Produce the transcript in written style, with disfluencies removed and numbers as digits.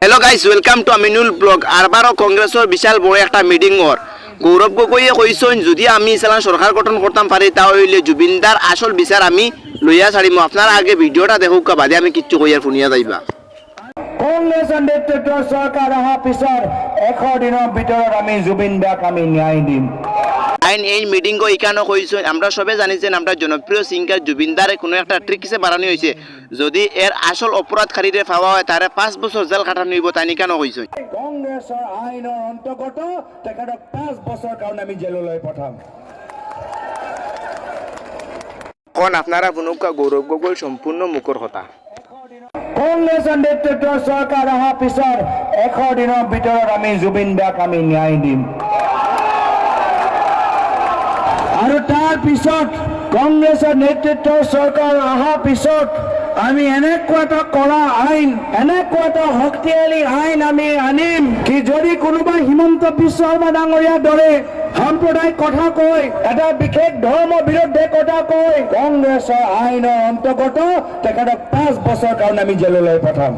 Hello guys welcome to Aminul blog आरबारो কংগ্রেসের বিশাল বড় একটা মিটিং ওর গৌরব গগৈয়ে কইছেন যদি আমি ইসলাম সরকার গঠন করতাম পারি তাহলে জুবিনদার আসল বিচার আমি লইয়া ছাড়িম আপনারা আগে ভিডিওটা দেখুক বাদে আমি কিচ্ছু কইয়ার শুনিয়া যাইবা কংগ্ৰেসৰ নেতৃত্বৰ চৰকাৰ অহাৰ পিছত 100 দিনৰ ভিতৰত আমি জুবিনদাক আমি ন্যায় দিম। আইন এই মিটিং কো ইকানো কইছেন আমরা সবে জানিছেন আমরা জনপ্রিয় সিঙ্গার জুবিনদারে কোনো একটা ট্রিক হিসেবে বানানো হয়েছে যদি এর আসল অপরাধকারীরে পাওয়া হয় তারে 5 বছর জেল খাটানো হইব তাই নিকানো কইছেন কংগ্ৰেছৰ আইনৰ অন্তৰ্গত তেখেতক 5 বছৰ কাৰণে আমি জেললৈ পঠাম। কোন আপনাৰা বুনুকা গৌৰব গগৈ সম্পূৰ্ণ মুখৰ কথা কংগ্ৰেছৰ নেতৃত্বৰ চৰকাৰ অহাৰ পিছত 100 দিনৰ ভিতৰত আমি জুবিনদাক আমি ন্যায় দিম আৰু তাৰ পিছত কংগ্ৰেছৰ নেতৃত্বৰ চৰকাৰ অহাৰ পিছত আমি এনেকুৱা এটা কৰা আইন এনেকুৱা এটা শক্তিশালী আইন আমি আনিম কি যদি কোনোবা হিমন্ত বিশ্ব শৰ্মা ডাঙৰীয়াৰ দৰে সাম্প্ৰদায়িক কথা কয় এটা বিশেষ ধৰ্ম বিৰুদ্ধে কথা কয় কংগ্ৰেছৰ আইনৰ অন্তৰ্গত তেখেতক 5 বছৰ কাৰণে আমি জেললৈ পঠাম।